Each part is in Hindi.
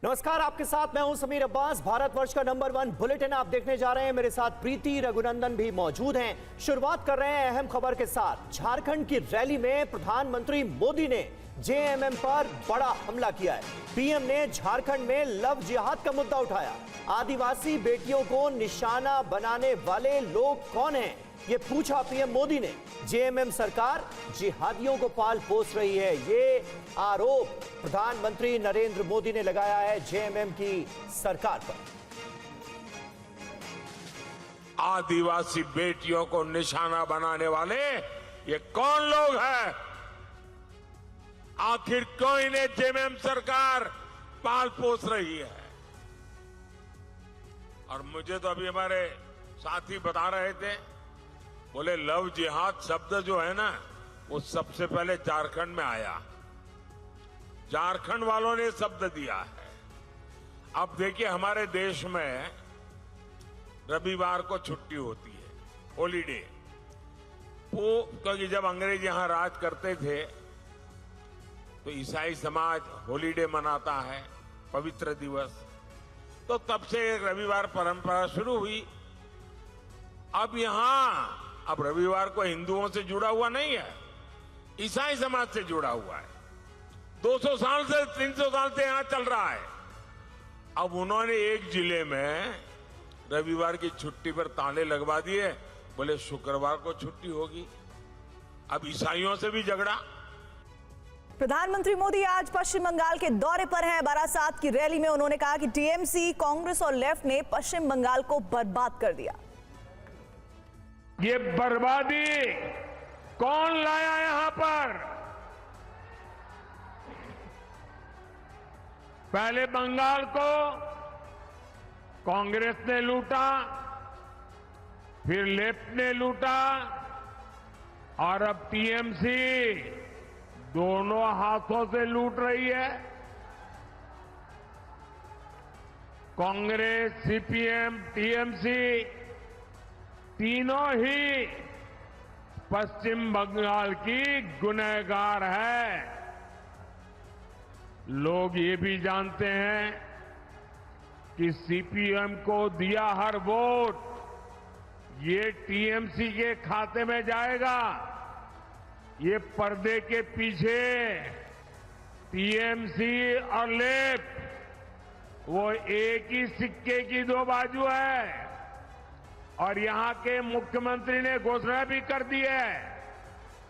नमस्कार, आपके साथ मैं हूं समीर अब्बास। भारतवर्ष का नंबर 1 बुलेटिन आप देखने जा रहे हैं। मेरे साथ प्रीति रघुनंदन भी मौजूद हैं। शुरुआत कर रहे हैं अहम खबर के साथ। झारखंड की रैली में प्रधानमंत्री मोदी ने जेएमएम पर बड़ा हमला किया है। पीएम ने झारखंड में लव जिहाद का मुद्दा उठाया। आदिवासी बेटियों को निशाना बनाने वाले लोग कौन हैं, ये पूछा पीएम मोदी ने। जेएमएम सरकार जिहादियों को पाल पोस रही है, ये आरोप प्रधानमंत्री नरेंद्र मोदी ने लगाया है जेएमएम की सरकार पर। आदिवासी बेटियों को निशाना बनाने वाले ये कौन लोग हैं? आखिर क्यों इन्हें जेएमएम सरकार पाल पोस रही है? और मुझे तो अभी हमारे साथी बता रहे थे, बोले लव जिहाद शब्द जो है ना, वो सबसे पहले झारखंड में आया। झारखंड वालों ने शब्द दिया है। अब देखिए, हमारे देश में रविवार को छुट्टी होती है, हॉलीडे। वो क्योंकि जब अंग्रेज यहां राज करते थे तो ईसाई समाज हॉलीडे मनाता है, पवित्र दिवस। तो तब से रविवार परंपरा शुरू हुई। अब अब रविवार को हिंदुओं से जुड़ा हुआ नहीं है, ईसाई समाज से जुड़ा हुआ है। 200 साल से 300 साल से यहां चल रहा है। अब उन्होंने एक जिले में रविवार की छुट्टी पर ताले लगवा दिए, बोले शुक्रवार को छुट्टी होगी। अब ईसाइयों से भी झगड़ा। प्रधानमंत्री मोदी आज पश्चिम बंगाल के दौरे पर हैं। बारासात की रैली में उन्होंने कहा कि टीएमसी, कांग्रेस और लेफ्ट ने पश्चिम बंगाल को बर्बाद कर दिया। ये बर्बादी कौन लाया यहां पर? पहले बंगाल को कांग्रेस ने लूटा, फिर लेफ्ट ने लूटा, और अब टीएमसी दोनों हाथों से लूट रही है। कांग्रेस, सीपीएम, टीएमसी तीनों ही पश्चिम बंगाल की गुनहगार है। लोग ये भी जानते हैं कि सीपीएम को दिया हर वोट ये टीएमसी के खाते में जाएगा। ये पर्दे के पीछे टीएमसी और लेफ्ट वो एक ही सिक्के की दो बाजू है। और यहां के मुख्यमंत्री ने घोषणा भी कर दी है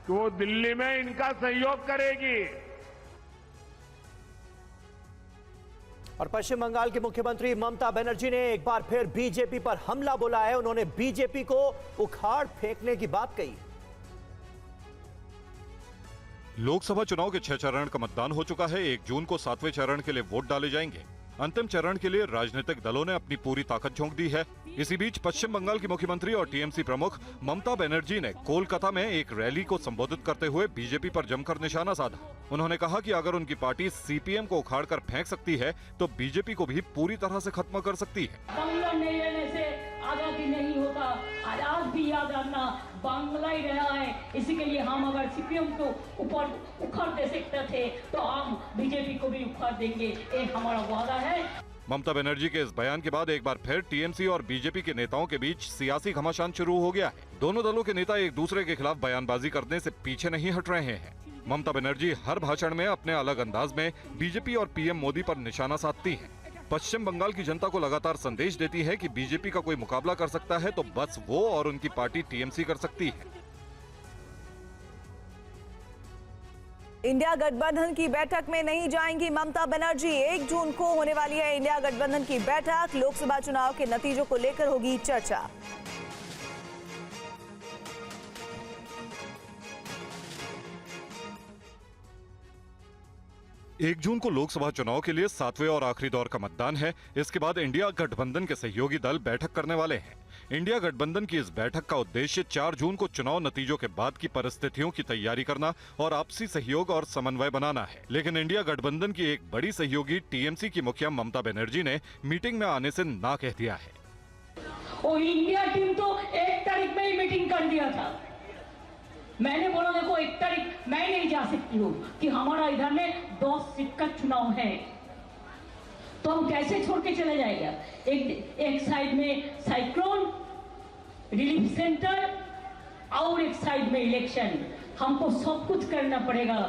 कि वो दिल्ली में इनका सहयोग करेगी। और पश्चिम बंगाल की मुख्यमंत्री ममता बनर्जी ने एक बार फिर बीजेपी पर हमला बोला है। उन्होंने बीजेपी को उखाड़ फेंकने की बात कही। लोकसभा चुनाव के 6 चरण का मतदान हो चुका है। 1 जून को 7वें चरण के लिए वोट डाले जाएंगे। अंतिम चरण के लिए राजनीतिक दलों ने अपनी पूरी ताकत झोंक दी है। इसी बीच पश्चिम बंगाल की मुख्यमंत्री और टीएमसी प्रमुख ममता बनर्जी ने कोलकाता में एक रैली को संबोधित करते हुए बीजेपी पर जमकर निशाना साधा। उन्होंने कहा कि अगर उनकी पार्टी सीपीएम को उखाड़कर फेंक सकती है तो बीजेपी को भी पूरी तरह से खत्म कर सकती है। बांग्ला नहीं लेने से आजादी नहीं होता। आज भी याद रखना, बांग्ला ही रहा है। इसी के लिए हम अगर सीपीएम को ऊपर उखाड़ दे सकते थे तो हम बीजेपी को भी उखाड़ देंगे, ये हमारा वादा है। ममता बनर्जी के इस बयान के बाद एक बार फिर टीएमसी और बीजेपी के नेताओं के बीच सियासी घमासान शुरू हो गया है। दोनों दलों के नेता एक दूसरे के खिलाफ बयानबाजी करने से पीछे नहीं हट रहे हैं। ममता बनर्जी हर भाषण में अपने अलग अंदाज में बीजेपी और पीएम मोदी पर निशाना साधती हैं। पश्चिम बंगाल की जनता को लगातार संदेश देती है कि बीजेपी का कोई मुकाबला कर सकता है तो बस वो और उनकी पार्टी टीएमसी कर सकती है। इंडिया गठबंधन की बैठक में नहीं जाएंगी ममता बनर्जी। 1 जून को होने वाली है इंडिया गठबंधन की बैठक। लोकसभा चुनाव के नतीजों को लेकर होगी चर्चा। 1 जून को लोकसभा चुनाव के लिए 7वें और आखिरी दौर का मतदान है। इसके बाद इंडिया गठबंधन के सहयोगी दल बैठक करने वाले हैं। इंडिया गठबंधन की इस बैठक का उद्देश्य 4 जून को चुनाव नतीजों के बाद की परिस्थितियों की तैयारी करना और आपसी सहयोग और समन्वय बनाना है। लेकिन इंडिया गठबंधन की एक बड़ी सहयोगी टीएमसी की मुखिया ममता बनर्जी ने मीटिंग में आने से ना कह दिया है। वो इंडिया टीम तो 1 तारीख में ही मीटिंग कर दिया था। मैंने बोला देखो 1 तारीख मैं नहीं जा सकती हूँ कि हमारा इधर में 10 सीट का चुनाव है। तो तो हम कैसे छोड़ के चले जाएगा? एक साइड में साइक्लोन रिलीफ सेंटर और एक साइड में इलेक्शन, हमको सब कुछ करना पड़ेगा।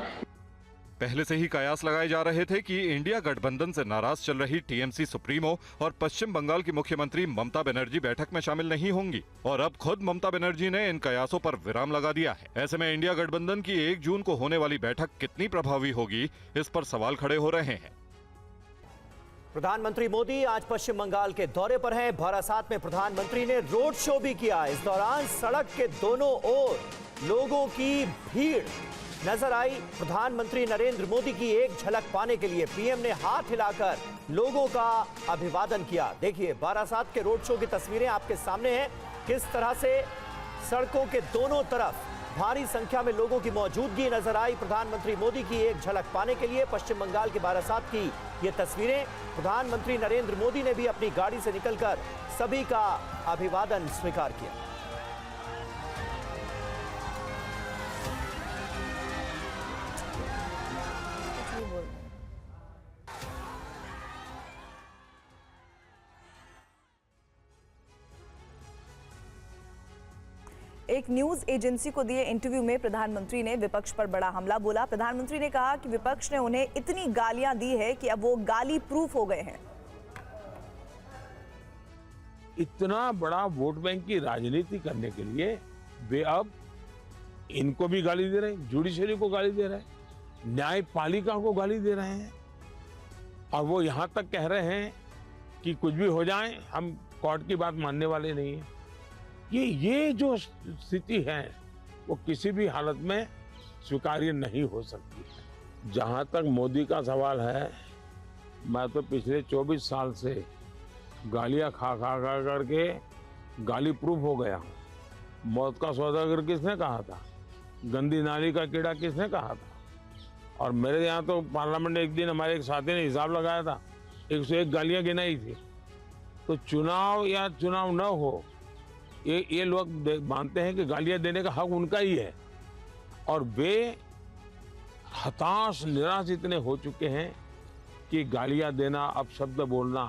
पहले से ही कयास लगाए जा रहे थे कि इंडिया गठबंधन से नाराज चल रही टीएमसी सुप्रीमो और पश्चिम बंगाल की मुख्यमंत्री ममता बनर्जी बैठक में शामिल नहीं होंगी, और अब खुद ममता बनर्जी ने इन कयासों पर विराम लगा दिया है। ऐसे में इंडिया गठबंधन की 1 जून को होने वाली बैठक कितनी प्रभावी होगी, इस पर सवाल खड़े हो रहे हैं। प्रधानमंत्री मोदी आज पश्चिम बंगाल के दौरे पर हैं। बारासात में प्रधानमंत्री ने रोड शो भी किया। इस दौरान सड़क के दोनों ओर लोगों की भीड़ नजर आई। प्रधानमंत्री नरेंद्र मोदी की एक झलक पाने के लिए पीएम ने हाथ हिलाकर लोगों का अभिवादन किया। देखिए, बारासात के रोड शो की तस्वीरें आपके सामने हैं। किस तरह से सड़कों के दोनों तरफ भारी संख्या में लोगों की मौजूदगी नजर आई। प्रधानमंत्री मोदी की एक झलक पाने के लिए पश्चिम बंगाल के बारासात की ये तस्वीरें। प्रधानमंत्री नरेंद्र मोदी ने भी अपनी गाड़ी से निकलकर सभी का अभिवादन स्वीकार किया। एक न्यूज एजेंसी को दिए इंटरव्यू में प्रधानमंत्री ने विपक्ष पर बड़ा हमला बोला। प्रधानमंत्री ने कहा कि विपक्ष ने उन्हें इतनी गालियां दी है कि अब वो गाली प्रूफ हो गए हैं। इतना बड़ा वोट बैंक की राजनीति करने के लिए वे अब इनको भी गाली दे रहे हैं, जुडिशरी को गाली दे रहे हैं, न्यायपालिका को गाली दे रहे हैं, और वो यहां तक कह रहे हैं कि कुछ भी हो जाए हम कोर्ट की बात मानने वाले नहीं है। ये जो स्थिति है वो किसी भी हालत में स्वीकार्य नहीं हो सकती। जहां तक मोदी का सवाल है, मैं तो पिछले 24 साल से गालियां खा करके गाली प्रूफ हो गया हूं। मौत का सौदागर किसने कहा था? गंदी नाली का कीड़ा किसने कहा था? और मेरे यहाँ तो पार्लियामेंट में एक दिन हमारे एक साथी ने हिसाब लगाया था, 101 गालियां गिनाई थी। तो चुनाव या चुनाव न हो, ये लोग मानते हैं कि गालियां देने का हक उनका ही है, और वे हताश निराश इतने हो चुके हैं कि गालियां देना, अपशब्द बोलना,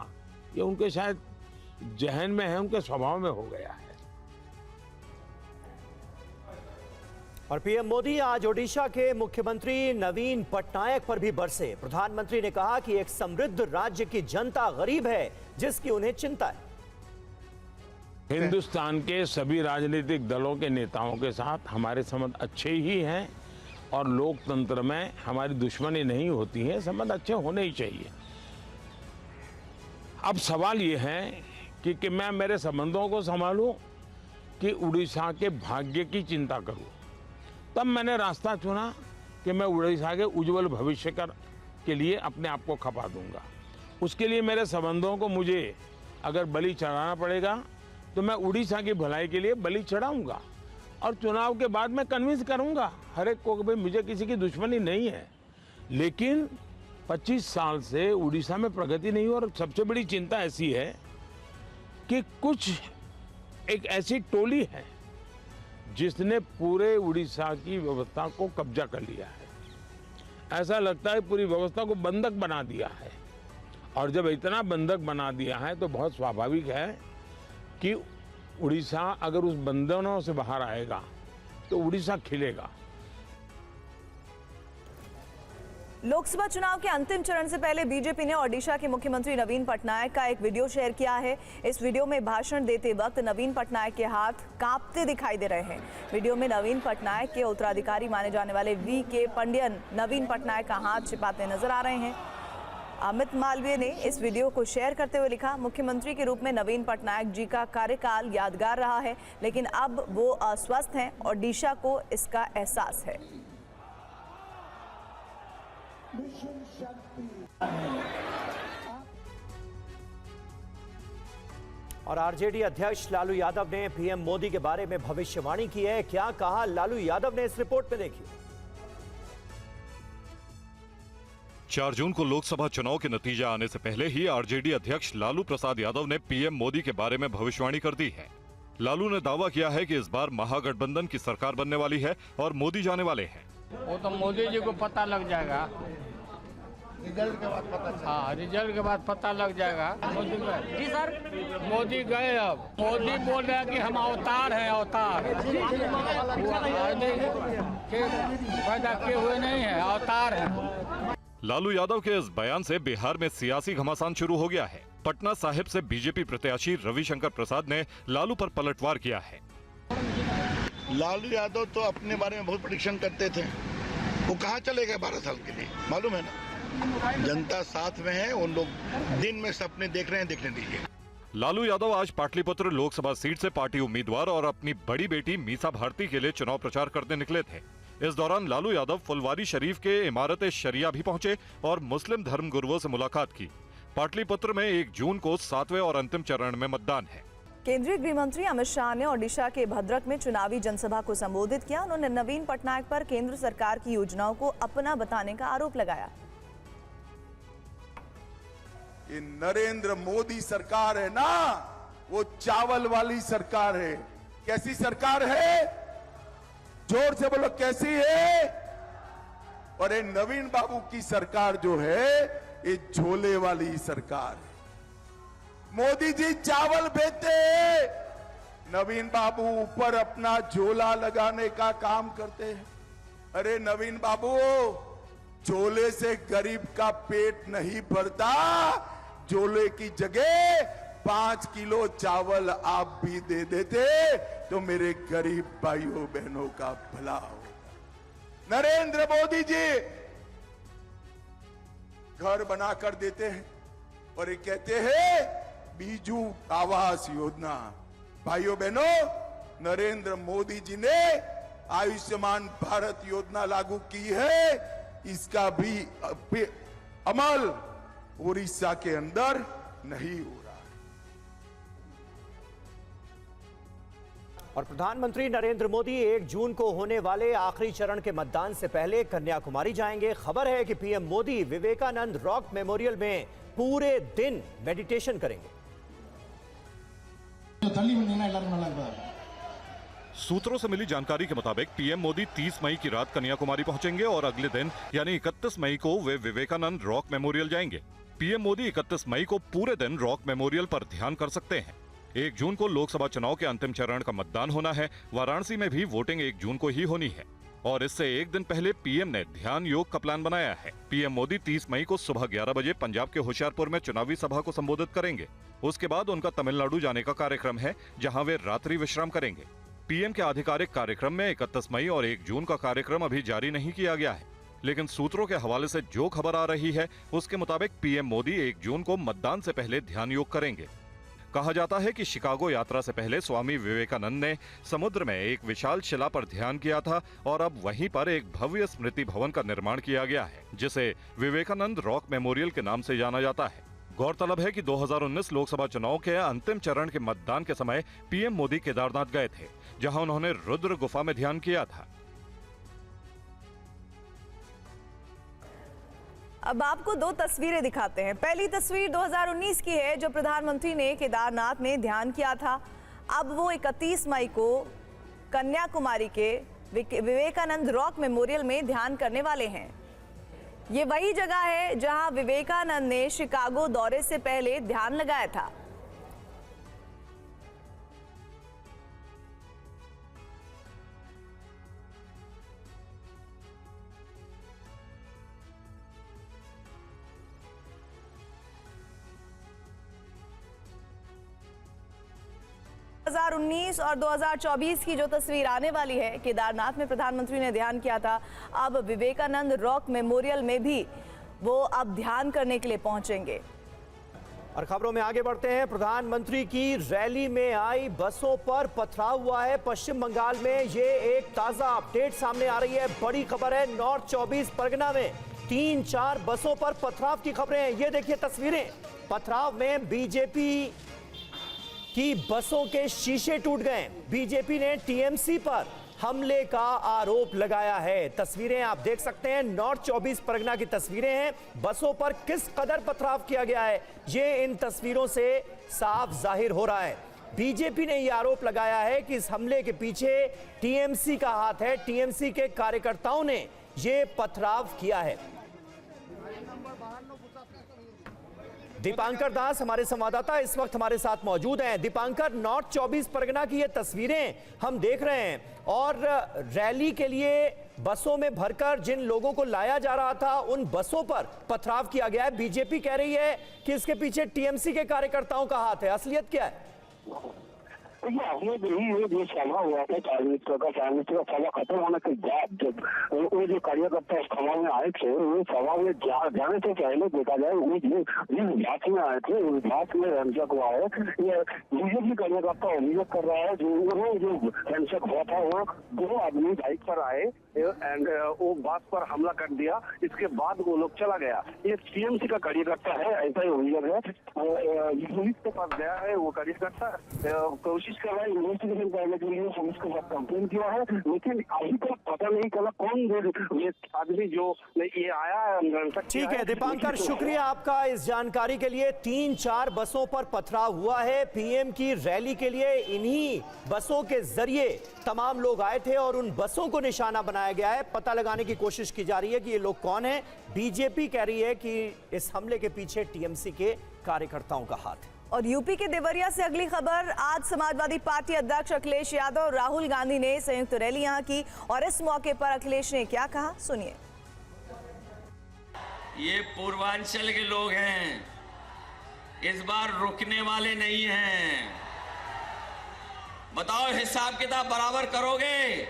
ये उनके शायद जहन में है, उनके स्वभाव में हो गया है। और पीएम मोदी आज ओडिशा के मुख्यमंत्री नवीन पटनायक पर भी बरसे। प्रधानमंत्री ने कहा कि एक समृद्ध राज्य की जनता गरीब है, जिसकी उन्हें चिंता है। हिंदुस्तान के सभी राजनीतिक दलों के नेताओं के साथ हमारे संबंध अच्छे ही हैं, और लोकतंत्र में हमारी दुश्मनी नहीं होती है, संबंध अच्छे होने ही चाहिए। अब सवाल ये है कि मैं मेरे संबंधों को संभालूं कि उड़ीसा के भाग्य की चिंता करूं। तब मैंने रास्ता चुना कि मैं उड़ीसा के उज्जवल भविष्य के लिए अपने आप को खपा दूंगा। उसके लिए मेरे संबंधों को मुझे अगर बलि चढ़ाना पड़ेगा तो मैं उड़ीसा की भलाई के लिए बलि चढ़ाऊंगा, और चुनाव के बाद मैं कन्विंस करूंगा हर एक को कि भाई मुझे किसी की दुश्मनी नहीं है। लेकिन 25 साल से उड़ीसा में प्रगति नहीं, और सबसे बड़ी चिंता ऐसी है कि कुछ एक ऐसी टोली है जिसने पूरे उड़ीसा की व्यवस्था को कब्जा कर लिया है। ऐसा लगता है पूरी व्यवस्था को बंधक बना दिया है, और जब इतना बंधक बना दिया है तो बहुत स्वाभाविक है कि उड़ीसा अगर उस बंधनों से बाहर आएगा तो उड़ीसा खिलेगा। लोकसभा चुनाव के अंतिम चरण से पहले बीजेपी ने ओडिशा के मुख्यमंत्री नवीन पटनायक का एक वीडियो शेयर किया है। इस वीडियो में भाषण देते वक्त नवीन पटनायक के हाथ कांपते दिखाई दे रहे हैं। वीडियो में नवीन पटनायक के उत्तराधिकारी माने जाने वाले वी.के. पंडियन नवीन पटनायक का हाथ छिपाते नजर आ रहे हैं। अमित मालवीय ने इस वीडियो को शेयर करते हुए लिखा, मुख्यमंत्री के रूप में नवीन पटनायक जी का कार्यकाल यादगार रहा है, लेकिन अब वो अस्वस्थ हैं। ओडिशा को इसका एहसास है। और आरजेडी अध्यक्ष लालू यादव ने पीएम मोदी के बारे में भविष्यवाणी की है। क्या कहा लालू यादव ने, इस रिपोर्ट में देखिए। 4 जून को लोकसभा चुनाव के नतीजे आने से पहले ही आरजेडी अध्यक्ष लालू प्रसाद यादव ने पीएम मोदी के बारे में भविष्यवाणी कर दी है। लालू ने दावा किया है कि इस बार महागठबंधन की सरकार बनने वाली है और मोदी जाने वाले हैं। वो तो मोदी जी को पता लग जाएगा रिजल्ट के बाद पता चला। हाँ, रिजल्ट के बाद पता लग जाएगा। मोदी गए जी सर, मोदी गए। अब मोदी बोल रहे हैं कि हम अवतार हैं, अवतार पैदा किए हुए नहीं है, अवतार हैं। लालू यादव के इस बयान से बिहार में सियासी घमासान शुरू हो गया है। पटना साहिब से बीजेपी प्रत्याशी रविशंकर प्रसाद ने लालू पर पलटवार किया है। लालू यादव तो अपने बारे में बहुत प्रेडिक्शन करते थे, वो कहाँ चले गए 12 साल के लिए, मालूम है ना। जनता साथ में है, उन लोग दिन में सपने देख रहे हैं, देखने दीजिए। लालू यादव आज पाटलिपुत्र लोकसभा सीट से पार्टी उम्मीदवार और अपनी बड़ी बेटी मीसा भारती के लिए चुनाव प्रचार करने निकले थे। इस दौरान लालू यादव फुलवारी शरीफ के इमारत शरिया भी पहुंचे और मुस्लिम धर्म गुरुओं से मुलाकात की। पाटलिपुत्र में 1 जून को 7वें और अंतिम चरण में मतदान है। केंद्रीय गृह मंत्री अमित शाह ने ओडिशा के भद्रक में चुनावी जनसभा को संबोधित किया। उन्होंने नवीन पटनायक पर केंद्र सरकार की योजनाओं को अपना बताने का आरोप लगाया। ये नरेंद्र मोदी सरकार है ना, वो चावल वाली सरकार है। कैसी सरकार है? जोर से बोलो, कैसी है? और ये नवीन बाबू की सरकार जो है, ये झोले वाली सरकार है। मोदी जी चावल बेचते हैं, नवीन बाबू ऊपर अपना झोला लगाने का काम करते हैं। अरे नवीन बाबू, झोले से गरीब का पेट नहीं भरता, झोले की जगह 5 किलो चावल आप भी दे देते तो मेरे गरीब भाइयों बहनों का भला हो। नरेंद्र मोदी जी घर बनाकर देते हैं और ये कहते हैं बीजू आवास योजना। भाइयों बहनों, नरेंद्र मोदी जी ने आयुष्मान भारत योजना लागू की है, इसका भी अमल उड़ीसा के अंदर नहीं हो रहा है। और प्रधानमंत्री नरेंद्र मोदी 1 जून को होने वाले आखिरी चरण के मतदान से पहले कन्याकुमारी जाएंगे। खबर है कि PM Modi Vivekananda rock memorial में पूरे दिन मेडिटेशन करेंगे। सूत्रों से मिली जानकारी के मुताबिक पीएम मोदी 30 मई की रात कन्याकुमारी पहुंचेंगे और अगले दिन यानी 31 मई को वे विवेकानंद रॉक मेमोरियल जाएंगे। पीएम मोदी 31 मई को पूरे दिन रॉक मेमोरियल पर ध्यान कर सकते हैं। 1 जून को लोकसभा चुनाव के अंतिम चरण का मतदान होना है। वाराणसी में भी वोटिंग 1 जून को ही होनी है और इससे एक दिन पहले पीएम ने ध्यान योग का प्लान बनाया है। पीएम मोदी 30 मई को सुबह 11 बजे पंजाब के होशियारपुर में चुनावी सभा को संबोधित करेंगे। उसके बाद उनका तमिलनाडु जाने का कार्यक्रम है, जहां वे रात्रि विश्राम करेंगे। पीएम के आधिकारिक कार्यक्रम में 31 मई और 1 जून का कार्यक्रम अभी जारी नहीं किया गया है, लेकिन सूत्रों के हवाले से जो खबर आ रही है उसके मुताबिक पीएम मोदी 1 जून को मतदान से पहले ध्यान योग करेंगे। कहा जाता है कि शिकागो यात्रा से पहले स्वामी विवेकानंद ने समुद्र में एक विशाल शिला पर ध्यान किया था और अब वहीं पर एक भव्य स्मृति भवन का निर्माण किया गया है, जिसे विवेकानंद रॉक मेमोरियल के नाम से जाना जाता है। गौरतलब है कि 2019 लोकसभा चुनाव के अंतिम चरण के मतदान के समय पीएम मोदी केदारनाथ गए थे, जहां उन्होंने रुद्र गुफा में ध्यान किया था। अब आपको 2 तस्वीरें दिखाते हैं। पहली तस्वीर 2019 की है, जो प्रधानमंत्री ने केदारनाथ में ध्यान किया था। अब वो 31 मई को कन्याकुमारी के विवेकानंद रॉक मेमोरियल में ध्यान करने वाले हैं। ये वही जगह है जहां विवेकानंद ने शिकागो दौरे से पहले ध्यान लगाया था। और 2024 की जो तस्वीर आने वाली है, केदारनाथ में प्रधानमंत्री ने ध्यान किया था, अब विवेकानंद रॉक मेमोरियल में भी वो अब ध्यान करने के लिए पहुंचेंगे। और खबरों में आगे बढ़ते हैं। प्रधानमंत्री की रैली में आई बसों पर पथराव हुआ है पश्चिम बंगाल में। ये एक ताजा अपडेट सामने आ रही है, बड़ी खबर है। नॉर्थ 24 परगना में 3-4 बसों पर पथराव की खबरें हैं। ये देखिए तस्वीरें। पथराव में बीजेपी की बसों के शीशे टूट गए। बीजेपी ने टीएमसी पर हमले का आरोप लगाया है। तस्वीरें आप देख सकते हैं, नॉर्थ 24 परगना की तस्वीरें हैं। बसों पर किस कदर पथराव किया गया है, ये इन तस्वीरों से साफ जाहिर हो रहा है। बीजेपी ने यह आरोप लगाया है कि इस हमले के पीछे टीएमसी का हाथ है। टीएमसी के कार्यकर्ताओं ने यह पथराव किया है। दीपांकर दास हमारे संवाददाता इस वक्त हमारे साथ मौजूद हैं। दीपांकर, नॉर्थ 24 परगना की ये तस्वीरें हम देख रहे हैं और रैली के लिए बसों में भरकर जिन लोगों को लाया जा रहा था उन बसों पर पथराव किया गया है। बीजेपी कह रही है कि इसके पीछे टीएमसी के कार्यकर्ताओं का हाथ है। असलियत क्या है? ये हमने भी जो सभा हुआ था 40 का सभा खत्म होने के बाद जब वो जो कार्यकर्ता सभा में आए थे वो सभा में जाने से पहले देखा जाए वो जिस बात में आए थे उस बात में हिंसक हुआ है। ये बीजेपी कार्यकर्ता अभियोग कर रहा है जो हिंसक हुआ था वो 2 आदमी बाइक पर आए एंड वो बस पर हमला कर दिया। इसके बाद वो लोग चला गया। ये टीएमसी का कार्यकर्ता है, ऐसा ही अभियोग है। पुलिस के पास गया है वो कार्यकर्ता, कोशिश कर रहा है इन्वेस्टिगेशन करने के लिए पुलिस के पास कंप्लेन किया है, लेकिन अभी तक पता नहीं चला कौन ये आदमी जो ये आया। ठीक है दीपांकर, शुक्रिया आपका इस जानकारी के लिए। 3-4 बसों पर पथराव हुआ है। पीएम की रैली के लिए इन्हीं बसों के जरिए तमाम लोग आए थे और उन बसों को निशाना बनाया गया है। पता लगाने की कोशिश की जा रही है कि ये लोग कौन हैं। बीजेपी कह रही है कि इस हमले के पीछे टीएमसी के कार्यकर्ताओं का हाथ है। और यूपी के देवरिया से अगली खबर। आज समाजवादी पार्टी अध्यक्ष अखिलेश यादव और राहुल गांधी ने संयुक्त रैली यहां की और इस मौके पर अखिलेश ने क्या कहा, सुनिए। ये पूर्वांचल के लोग हैं, इस बार रुकने वाले नहीं हैं। बताओ हिसाब किताब बराबर करोगे?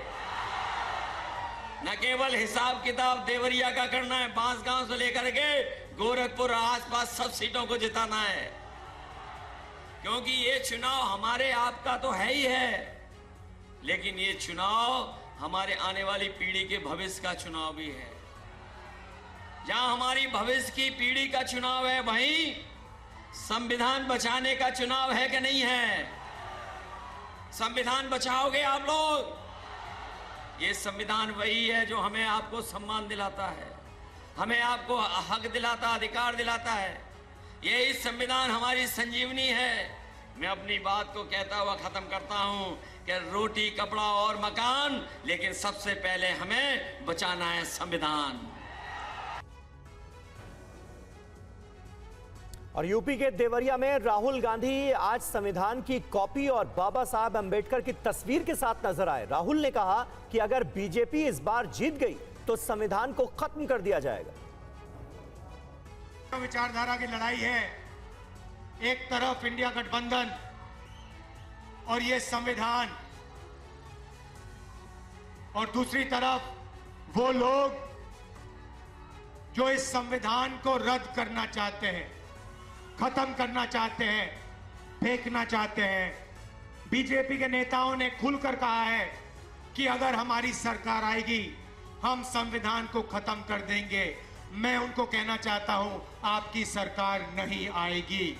न केवल हिसाब किताब देवरिया का करना है, बांसगांव से लेकर के गोरखपुर आसपास सब सीटों को जिताना है, क्योंकि ये चुनाव हमारे आपका तो है ही है, लेकिन ये चुनाव हमारे आने वाली पीढ़ी के भविष्य का चुनाव भी है। जहां हमारी भविष्य की पीढ़ी का चुनाव है वहीं संविधान बचाने का चुनाव है कि नहीं है? संविधान बचाओगे आप लोग? ये संविधान वही है जो हमें आपको सम्मान दिलाता है, हमें आपको हक दिलाता, अधिकार दिलाता है। ये संविधान हमारी संजीवनी है। मैं अपनी बात को कहता हुआ खत्म करता हूं कि रोटी, कपड़ा और मकान, लेकिन सबसे पहले हमें बचाना है संविधान। और यूपी के देवरिया में राहुल गांधी आज संविधान की कॉपी और बाबा साहब अंबेडकर की तस्वीर के साथ नजर आए। राहुल ने कहा कि अगर बीजेपी इस बार जीत गई तो संविधान को खत्म कर दिया जाएगा। विचारधारा की लड़ाई है, एक तरफ इंडिया गठबंधन और ये संविधान, और दूसरी तरफ वो लोग जो इस संविधान को रद्द करना चाहते हैं, खत्म करना चाहते हैं, फेंकना चाहते हैं। बीजेपी के नेताओं ने खुलकर कहा है कि अगर हमारी सरकार आएगी हम संविधान को खत्म कर देंगे। मैं उनको कहना चाहता हूं आपकी सरकार नहीं आएगी।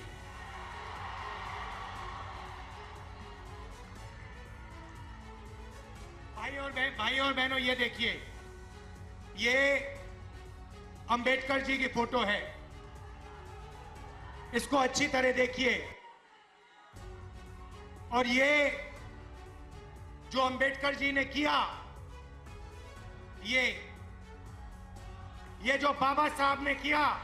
भाइयों और बहनों, ये देखिए, ये अंबेडकर जी की फोटो है, इसको अच्छी तरह देखिए। और ये जो अंबेडकर जी ने किया, ये जो बाबा साहब ने किया,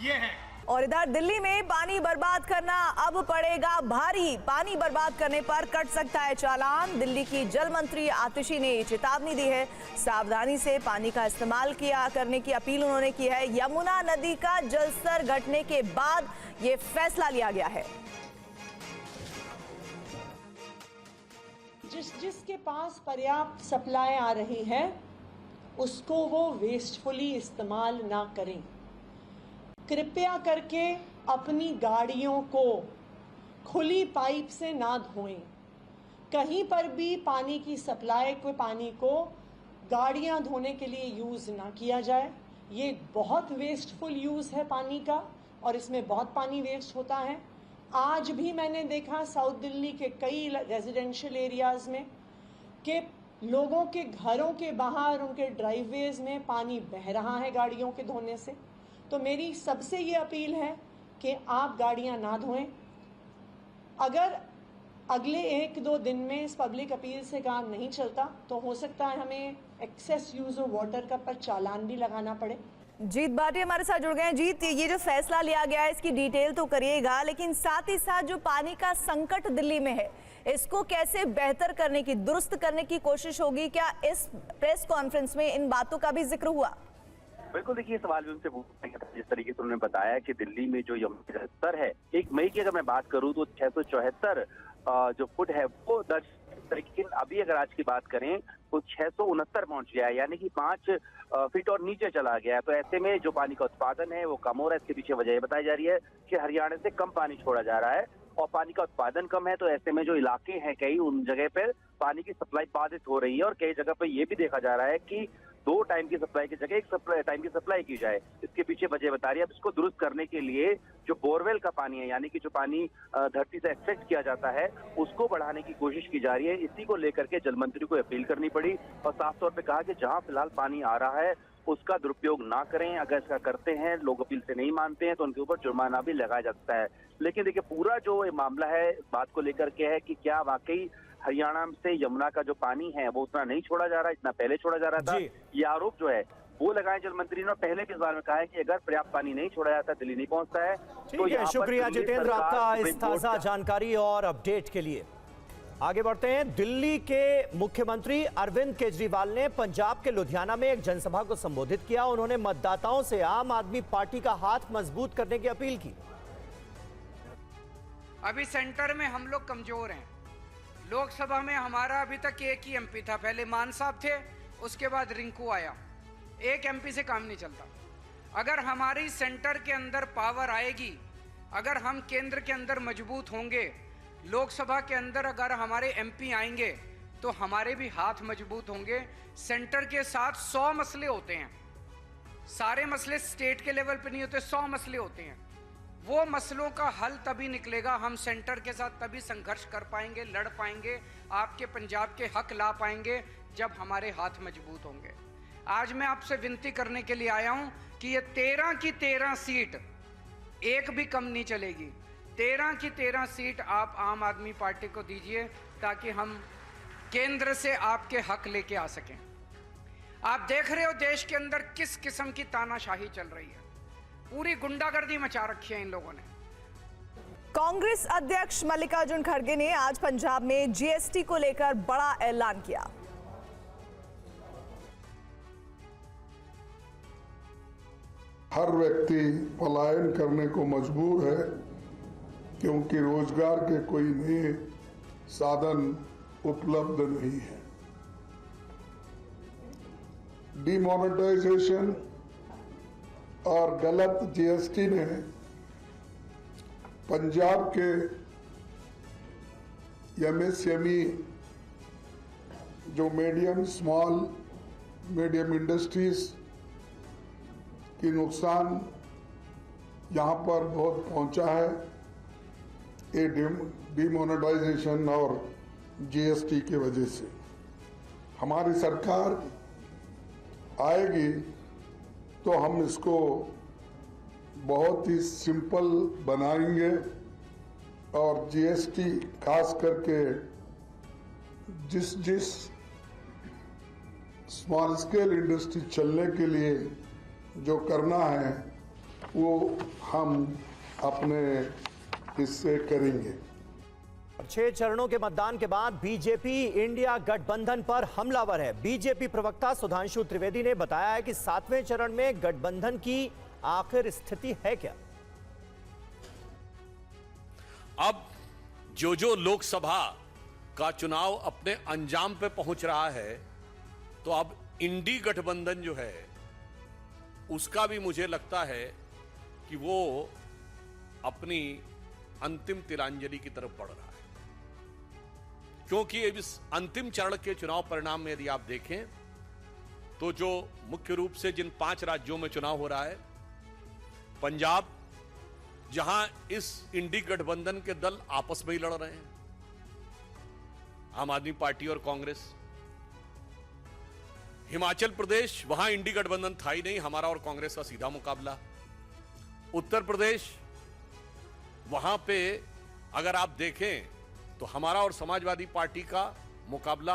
ये है। और इधर दिल्ली में पानी बर्बाद करना अब पड़ेगा भारी। पानी बर्बाद करने पर कट सकता है चालान। दिल्ली की जल मंत्री आतिशी ने चेतावनी दी है। सावधानी से पानी का इस्तेमाल करने की अपील उन्होंने की है। यमुना नदी का जलस्तर घटने के बाद ये फैसला लिया गया है। जिसके पास पर्याप्त सप्लाई आ रही है उसको वो वेस्टफुली इस्तेमाल ना करें। कृपया करके अपनी गाड़ियों को खुली पाइप से ना धोएं। कहीं पर भी पानी की सप्लाई को, पानी को गाड़ियां धोने के लिए यूज़ ना किया जाए। ये बहुत वेस्टफुल यूज़ है पानी का और इसमें बहुत पानी वेस्ट होता है। आज भी मैंने देखा साउथ दिल्ली के कई रेजिडेंशियल एरियाज़ में कि लोगों के घरों के बाहर उनके ड्राइववेज में पानी बह रहा है गाड़ियों के धोने से। तो मेरी सबसे ये अपील है कि आप गाड़ियां ना धोएं। अगर अगले 1-2 दिन में इस पब्लिक अपील से काम नहीं चलता तो हो सकता है हमें एक्सेस यूज़ ऑफ वाटर का पर चालान भी लगाना पड़े। जीत भाटिया हमारे साथ जुड़ गए हैं। जीत, ये जो फैसला लिया गया है इसकी डिटेल तो करिएगा, लेकिन साथ ही साथ जो पानी का संकट दिल्ली में है इसको कैसे बेहतर करने की, दुरुस्त करने की कोशिश होगी? क्या इस प्रेस कॉन्फ्रेंस में इन बातों का भी जिक्र हुआ? बिल्कुल, देखिए सवाल भी उनसे पूछेंगे। जिस तरीके से उन्होंने बताया कि दिल्ली में जो यमुना का स्तर है 1 मई की अगर मैं बात करूं तो 674 जो फुट है वो दर्ज, लेकिन अभी अगर आज की बात करें तो 669 पहुंच गया है, यानी कि 5 फीट और नीचे चला गया है। तो ऐसे में जो पानी का उत्पादन है वो कम हो रहा है। इसके पीछे वजह ये बताई जा रही है कि हरियाणा से कम पानी छोड़ा जा रहा है और पानी का उत्पादन कम है। तो ऐसे में जो इलाके हैं कई, उन जगह पर पानी की सप्लाई बाधित हो रही है और कई जगह पर यह भी देखा जा रहा है कि 2 टाइम की सप्लाई की जगह 1 टाइम की सप्लाई की जाए। इसके पीछे वजह बता रही है। अब इसको दुरुस्त करने के लिए जो बोरवेल का पानी है, यानी कि जो पानी धरती से एक्सट्रैक्ट किया जाता है, उसको बढ़ाने की कोशिश की जा रही है। इसी को लेकर के जल मंत्री को अपील करनी पड़ी और साफ तौर पे कहा कि जहां फिलहाल पानी आ रहा है उसका दुरुपयोग ना करें। अगर इसका करते हैं, लोग अपील से नहीं मानते हैं, तो उनके ऊपर जुर्माना भी लगाया जा सकता है। लेकिन देखिए, पूरा जो मामला है इस बात को लेकर के है कि क्या वाकई हरियाणा से यमुना का जो पानी है वो उतना नहीं छोड़ा जा रहा है, इतना पहले छोड़ा जा रहा था। ये आरोप जो है वो लगाए जल मंत्री ने, पहले भी इस बारे में कहा है कि अगर पर्याप्त पानी नहीं छोड़ा जाता, दिल्ली नहीं पहुंचता है। तो शुक्रिया जितेंद्र आपका इस ताजा जानकारी और अपडेट के लिए। आगे बढ़ते हैं। दिल्ली के मुख्यमंत्री अरविंद केजरीवाल ने पंजाब के लुधियाना में एक जनसभा को संबोधित किया। उन्होंने मतदाताओं से आम आदमी पार्टी का हाथ मजबूत करने की अपील की। अभी सेंटर में हम लोग कमजोर हैं। लोकसभा में हमारा अभी तक एक ही एमपी था, पहले मान साहब थे, उसके बाद रिंकू आया। एक एमपी से काम नहीं चलता। अगर हमारी सेंटर के अंदर पावर आएगी, अगर हम केंद्र के अंदर मजबूत होंगे, लोकसभा के अंदर अगर हमारे एमपी आएंगे तो हमारे भी हाथ मजबूत होंगे। सेंटर के साथ 100 मसले होते हैं, सारे मसले स्टेट के लेवल पे नहीं होते, 100 मसले होते हैं। वो मसलों का हल तभी निकलेगा, हम सेंटर के साथ तभी संघर्ष कर पाएंगे, लड़ पाएंगे, आपके पंजाब के हक ला पाएंगे जब हमारे हाथ मजबूत होंगे। आज मैं आपसे विनती करने के लिए आया हूं कि ये 13 की 13 सीट एक भी कम नहीं चलेगी। 13 की 13 सीट आप आम आदमी पार्टी को दीजिए ताकि हम केंद्र से आपके हक लेके आ सकें। आप देख रहे हो देश के अंदर किस किस्म की तानाशाही चल रही है, पूरी गुंडागर्दी मचा रखी है इन लोगों ने। कांग्रेस अध्यक्ष मल्लिकार्जुन खड़गे ने आज पंजाब में जीएसटी को लेकर बड़ा ऐलान किया। हर व्यक्ति पलायन करने को मजबूर है क्योंकि रोजगार के कोई नए साधन उपलब्ध नहीं है। डिमोनेटाइजेशन और गलत जीएसटी ने पंजाब के एमएसएमई जो स्मॉल मीडियम इंडस्ट्रीज की नुकसान यहाँ पर बहुत पहुँचा है। ये डिमोनेटाइजेशन और जीएसटी की वजह से हमारी सरकार आएगी तो हम इसको बहुत ही सिंपल बनाएंगे और जीएसटी खास करके जिस स्मॉल स्केल इंडस्ट्री चलने के लिए जो करना है वो हम अपने हिस्से करेंगे। 6 चरणों के मतदान के बाद बीजेपी इंडिया गठबंधन पर हमलावर है। बीजेपी प्रवक्ता सुधांशु त्रिवेदी ने बताया है कि 7वें चरण में गठबंधन की आखिर स्थिति है क्या। अब जो लोकसभा का चुनाव अपने अंजाम पे पहुंच रहा है, तो अब इंडी गठबंधन जो है उसका भी मुझे लगता है कि वो अपनी अंतिम तिलांजलि की तरफ बढ़ रहा है। क्योंकि इस अंतिम चरण के चुनाव परिणाम में यदि आप देखें तो जो मुख्य रूप से जिन 5 राज्यों में चुनाव हो रहा है, पंजाब, जहां इस इंडी गठबंधन के दल आपस में ही लड़ रहे हैं, आम आदमी पार्टी और कांग्रेस। हिमाचल प्रदेश, वहां इंडी गठबंधन था ही नहीं, हमारा और कांग्रेस का सीधा मुकाबला। उत्तर प्रदेश, वहां पे अगर आप देखें तो हमारा और समाजवादी पार्टी का मुकाबला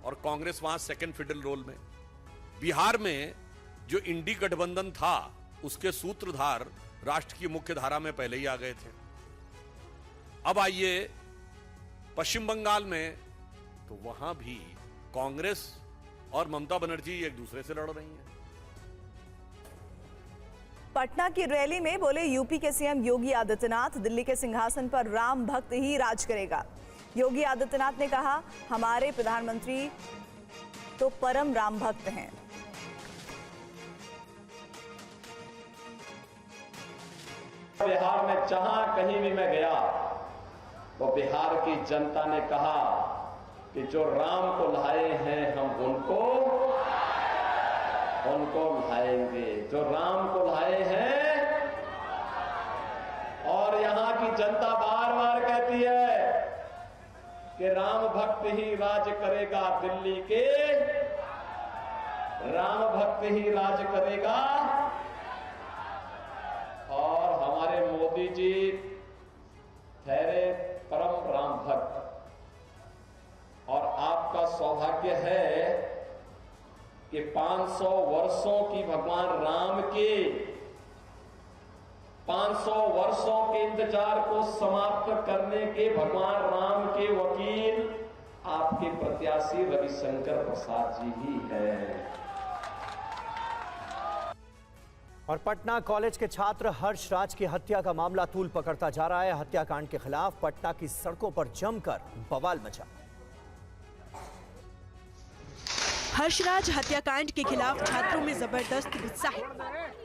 और कांग्रेस वहां सेकंड फिडल रोल में। बिहार में जो इंडी गठबंधन था उसके सूत्रधार राष्ट्र की मुख्य धारा में पहले ही आ गए थे। अब आइए पश्चिम बंगाल में, तो वहां भी कांग्रेस और ममता बनर्जी एक दूसरे से लड़ रही हैं। पटना की रैली में बोले यूपी के सीएम योगी आदित्यनाथ, दिल्ली के सिंहासन पर राम भक्त ही राज करेगा। योगी आदित्यनाथ ने कहा, हमारे प्रधानमंत्री तो परम राम भक्त हैं। बिहार में जहां कहीं भी मैं गया, वो बिहार की जनता ने कहा कि जो राम को लाए हैं हम उनको लाएंगे, जो राम को लाए हैं। और यहां की जनता बार बार कहती है कि राम भक्त ही राज करेगा, दिल्ली के राम भक्त ही राज करेगा। और हमारे मोदी जी ठहरे परम राम भक्त, और आपका सौभाग्य है कि 500 वर्षों की भगवान राम के 500 वर्षों के इंतजार को समाप्त करने के भगवान राम के वकील आपके प्रत्याशी रविशंकर प्रसाद जी ही हैं। और पटना कॉलेज के छात्र हर्ष राज की हत्या का मामला तूल पकड़ता जा रहा है। हत्याकांड के खिलाफ पटना की सड़कों पर जमकर बवाल मचा। हर्षराज हत्याकांड के खिलाफ छात्रों में जबरदस्त गुस्सा है।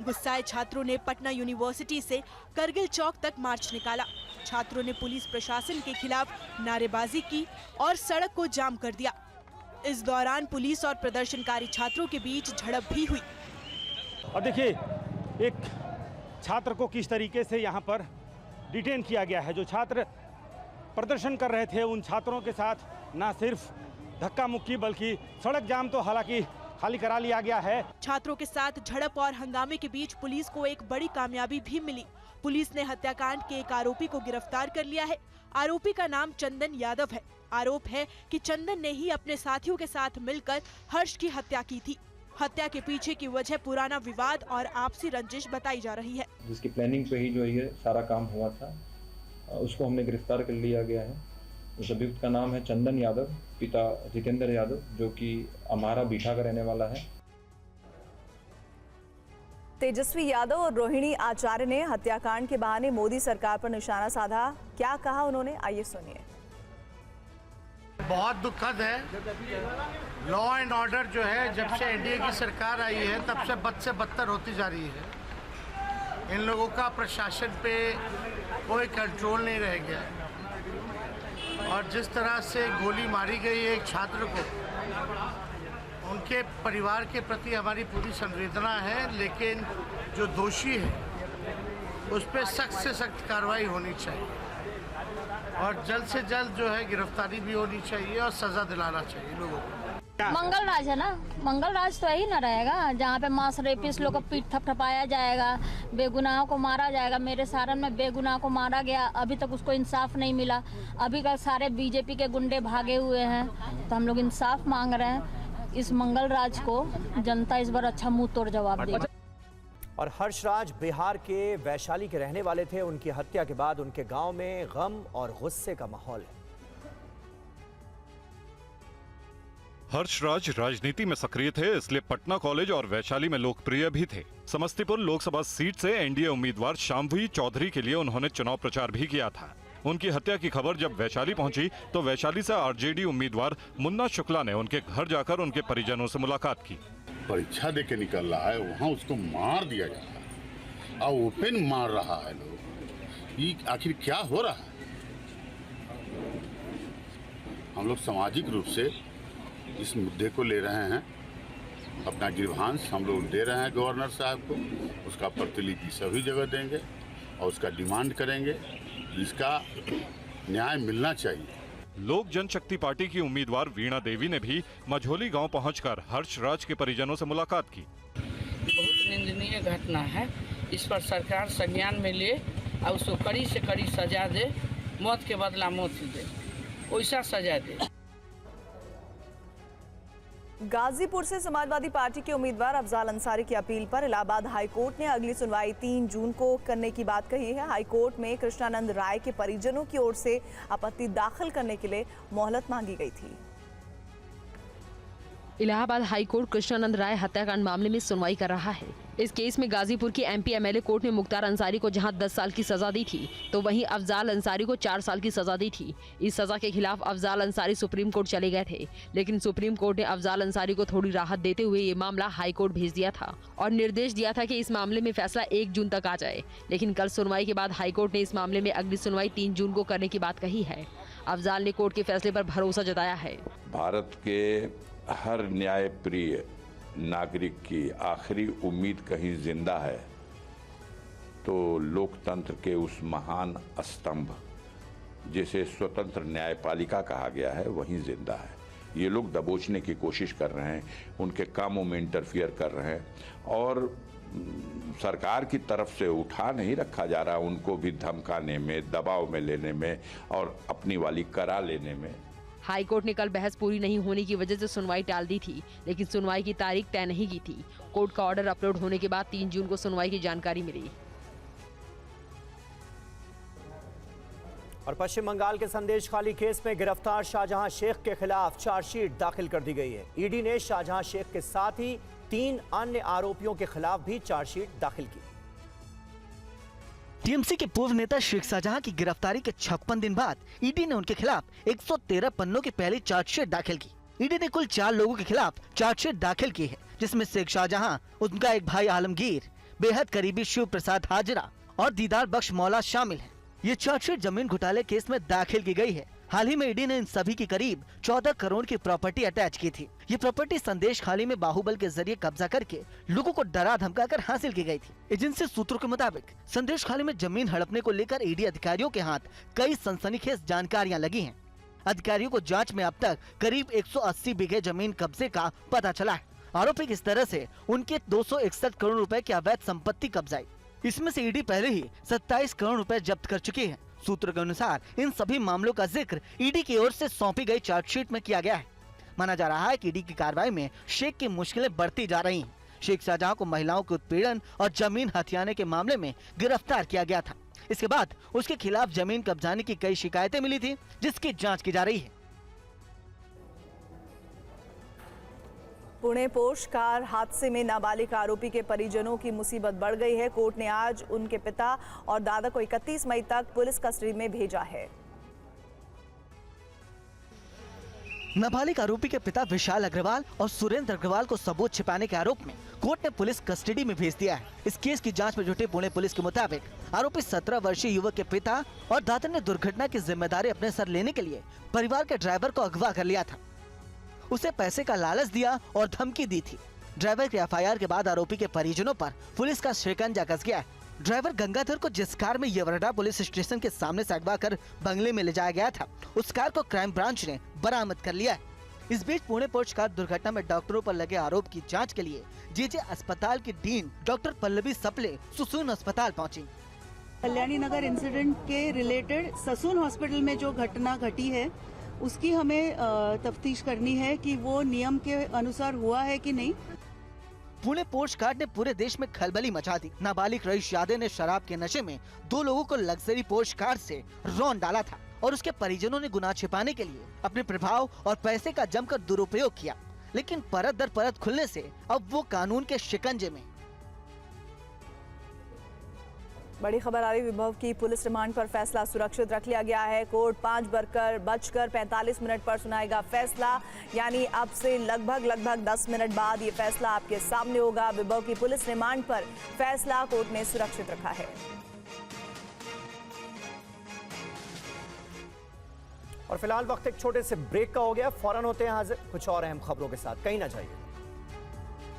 गुस्साए छात्रों ने पटना यूनिवर्सिटी से करगिल चौक तक मार्च निकाला। छात्रों ने पुलिस प्रशासन के खिलाफ नारेबाजी की और सड़क को जाम कर दिया। इस दौरान पुलिस और प्रदर्शनकारी छात्रों के बीच झड़प भी हुई। और देखिए, एक छात्र को किस तरीके से यहाँ पर डिटेन किया गया है। जो छात्र प्रदर्शन कर रहे थे, उन छात्रों के साथ ना सिर्फ धक्का मुक्की बल्कि सड़क जाम तो हालांकि खाली करा लिया गया है। छात्रों के साथ झड़प और हंगामे के बीच पुलिस को एक बड़ी कामयाबी भी मिली। पुलिस ने हत्याकांड के एक आरोपी को गिरफ्तार कर लिया है। आरोपी का नाम चंदन यादव है। आरोप है कि चंदन ने ही अपने साथियों के साथ मिलकर हर्ष की हत्या की थी। हत्या के पीछे की वजह पुराना विवाद और आपसी रंजिश बताई जा रही है। जिसकी प्लानिंग पे ही जो ये सारा काम हुआ था, उसको हमने गिरफ्तार कर लिया गया है। उस अभियुक्त का नाम है चंदन यादव, पिता जितेंद्र यादव, जो कि अमारा बीठा का रहने वाला है। तेजस्वी यादव और रोहिणी आचार्य ने हत्याकांड के बहाने मोदी सरकार पर निशाना साधा। क्या कहा उन्होंने, आइए सुनिए। बहुत दुखद है। लॉ एंड ऑर्डर जो है, जब से एनडीए की सरकार आई है तब से बद से बदतर होती जा रही है। इन लोगों का प्रशासन पे कोई कंट्रोल नहीं रह गया। और जिस तरह से गोली मारी गई एक छात्र को, उनके परिवार के प्रति हमारी पूरी संवेदना है, लेकिन जो दोषी है उस पर सख्त से सख्त कार्रवाई होनी चाहिए और जल्द से जल्द जो है गिरफ्तारी भी होनी चाहिए और सजा दिलाना चाहिए लोगों को। मंगल राज है ना, मंगल राज तो यही ना रहेगा जहाँ पे मास रेपिस्ट लोग को पीठ थपथपाया जाएगा, बेगुनाहों को मारा जाएगा। मेरे सारण में बेगुनाह को मारा गया, अभी तक उसको इंसाफ नहीं मिला। अभी का सारे बीजेपी के गुंडे भागे हुए हैं, तो हम लोग इंसाफ मांग रहे हैं। इस मंगल राज को जनता इस बार अच्छा मुंह तोड़ जवाब देगी। और हर्ष राज बिहार के वैशाली के रहने वाले थे। उनकी हत्या के बाद उनके गांव में गम और गुस्से का माहौल है। हर्ष राज राजनीति में सक्रिय थे, इसलिए पटना कॉलेज और वैशाली में लोकप्रिय भी थे। समस्तीपुर लोकसभा सीट से एनडीए उम्मीदवार शाम्भवी चौधरी के लिए उन्होंने चुनाव प्रचार भी किया था। उनकी हत्या की खबर जब वैशाली पहुंची तो वैशाली से आरजेडी उम्मीदवार मुन्ना शुक्ला ने उनके घर जाकर उनके परिजनों से मुलाकात की। परीक्षा देके निकल रहा है, वहाँ उसको मार दिया जा रहा है और ओपन मार रहा है लोग। ये आखिर क्या हो रहा है? हम लोग सामाजिक रूप से इस मुद्दे को ले रहे हैं, अपना गिरभांस हम लोग दे रहे हैं गवर्नर साहब को। उसका प्रतिलिपि सभी जगह देंगे और उसका डिमांड करेंगे, इसका न्याय मिलना चाहिए। लोक जनशक्ति पार्टी की उम्मीदवार वीणा देवी ने भी मझोली गांव पहुंचकर हर्ष राज के परिजनों से मुलाकात की। बहुत निंदनीय घटना है, इस पर सरकार संज्ञान में ले और उसको कड़ी से कड़ी सजा दे, मौत के बदला मौत दे, वैसा सजा दे। गाजीपुर से समाजवादी पार्टी के उम्मीदवार अफजाल अंसारी की अपील पर इलाहाबाद हाईकोर्ट ने अगली सुनवाई 3 जून को करने की बात कही है। हाईकोर्ट में कृष्णानंद राय के परिजनों की ओर से आपत्ति दाखिल करने के लिए मोहलत मांगी गई थी। इलाहाबाद हाईकोर्ट कृष्णानंद राय हत्याकांड मामले में सुनवाई कर रहा है। इस केस में गाजीपुर की एमपी एमएलए कोर्ट ने मुख्तार अंसारी को जहां 10 साल की सजा दी थी, तो वहीं अफजाल अंसारी को 4 साल की सजा दी थी। इस सजा के खिलाफ अफजाल अंसारी सुप्रीम कोर्ट चले गए थे, लेकिन सुप्रीम कोर्ट ने अफजाल अंसारी को थोड़ी राहत देते हुए ये मामला हाईकोर्ट भेज दिया था और निर्देश दिया था कि इस मामले में फैसला 1 जून तक आ जाए। लेकिन कल सुनवाई के बाद हाईकोर्ट ने इस मामले में अगली सुनवाई 3 जून को करने की बात कही है। अफजाल ने कोर्ट के फैसले पर भरोसा जताया है। भारत के हर न्यायप्रिय नागरिक की आखिरी उम्मीद कहीं जिंदा है तो लोकतंत्र के उस महान स्तंभ जिसे स्वतंत्र न्यायपालिका कहा गया है वहीं जिंदा है। ये लोग दबोचने की कोशिश कर रहे हैं, उनके कामों में इंटरफियर कर रहे हैं और सरकार की तरफ से उठा नहीं रखा जा रहा, उनको भी धमकाने में, दबाव में लेने में और अपनी वाली करा लेने में। हाईकोर्ट ने कल बहस पूरी नहीं होने की वजह से सुनवाई टाल दी थी, लेकिन सुनवाई की तारीख तय नहीं की थी। कोर्ट का ऑर्डर अपलोड होने के बाद 3 जून को सुनवाई की जानकारी मिली। और पश्चिम बंगाल के संदेश खाली केस में गिरफ्तार शाहजहां शेख के खिलाफ चार्जशीट दाखिल कर दी गई है। ईडी ने शाहजहां शेख के साथ ही 3 अन्य आरोपियों के खिलाफ भी चार्जशीट दाखिल की। टीएमसी के पूर्व नेता शेख शाहजहां की गिरफ्तारी के 56 दिन बाद ईडी ने उनके खिलाफ 113 पन्नों की पहली चार्जशीट दाखिल की। ईडी ने कुल 4 लोगों के खिलाफ चार्जशीट दाखिल की है, जिसमें शेख शाहजहां, उनका एक भाई आलमगीर, बेहद करीबी शिव प्रसाद हाजरा और दीदार बख्श मौला शामिल है। ये चार्जशीट जमीन घोटाले केस में दाखिल की गई है। हाल ही में ईडी ने इन सभी की करीब 14 करोड़ की प्रॉपर्टी अटैच की थी। ये प्रॉपर्टी संदेश खाली में बाहुबल के जरिए कब्जा करके लोगों को डरा धमकाकर हासिल की गई थी। एजेंसी सूत्रों के मुताबिक संदेश खाली में जमीन हड़पने को लेकर ईडी अधिकारियों के हाथ कई सनसनीखेज जानकारियां लगी हैं। अधिकारियों को जांच में अब तक करीब 180 बीघे जमीन कब्जे का पता चला है। आरोपी किस तरह से उनके 261 करोड़ रुपए की अवैध संपत्ति कब्जाई। इसमें से ईडी पहले ही 27 करोड़ रुपए जब्त कर चुकी है। सूत्रों के अनुसार इन सभी मामलों का जिक्र ईडी की ओर से सौंपी गई चार्जशीट में किया गया है। माना जा रहा है कि ईडी की कार्रवाई में शेख की मुश्किलें बढ़ती जा रही हैं। शेख शाहजहां को महिलाओं के उत्पीड़न और जमीन हथियाने के मामले में गिरफ्तार किया गया था। इसके बाद उसके खिलाफ जमीन कब्जाने की कई शिकायतें मिली थी, जिसकी जांच की जा रही है। पुणे पोर्श कार हादसे में नाबालिग आरोपी के परिजनों की मुसीबत बढ़ गई है। कोर्ट ने आज उनके पिता और दादा को 31 मई तक पुलिस कस्टडी में भेजा है। नाबालिग आरोपी के पिता विशाल अग्रवाल और सुरेंद्र अग्रवाल को सबूत छिपाने के आरोप में कोर्ट ने पुलिस कस्टडी में भेज दिया है। इस केस की जांच में जुटे पुणे पुलिस के मुताबिक आरोपी 17 वर्षीय युवक के पिता और दादा ने दुर्घटना की जिम्मेदारी अपने सर लेने के लिए परिवार के ड्राइवर को अगवा कर लिया था। उसे पैसे का लालच दिया और धमकी दी थी। ड्राइवर के एफआईआर के बाद आरोपी के परिजनों पर पुलिस का शिकंजा कस गया है। ड्राइवर गंगाधर को जिस कार में येवरडा पुलिस स्टेशन के सामने से अगवा कर बंगले में ले जाया गया था, उस कार को क्राइम ब्रांच ने बरामद कर लिया है। इस बीच पुणे पोर्श कार दुर्घटना में डॉक्टरों पर लगे आरोप की जांच के लिए जेजे अस्पताल की डीन डॉक्टर पल्लवी सप्ले सुसून अस्पताल पहुंची। कल्याणी नगर इंसिडेंट के रिलेटेड ससून हॉस्पिटल में जो घटना घटी है उसकी हमें तफ्तीश करनी है कि वो नियम के अनुसार हुआ है कि नहीं। पुणे पोर्श कार ने पूरे देश में खलबली मचा दी। नाबालिग रईस यादव ने शराब के नशे में 2 लोगों को लग्जरी पोर्श कार से रौंद डाला था और उसके परिजनों ने गुनाह छिपाने के लिए अपने प्रभाव और पैसे का जमकर दुरुपयोग किया, लेकिन परत दर परत खुलने से अब वो कानून के शिकंजे में। बड़ी खबर आ रही विभव की पुलिस रिमांड पर फैसला सुरक्षित रख लिया गया है। कोर्ट 5:45 पर सुनाएगा फैसला, यानी अब से लगभग 10 मिनट बाद ये फैसला आपके सामने होगा। विभव की पुलिस रिमांड पर फैसला कोर्ट ने सुरक्षित रखा है। और फिलहाल वक्त एक छोटे से ब्रेक का हो गया, फौरन होते हैं हाजिर कुछ और अहम खबरों के साथ। कहीं ना जाइए।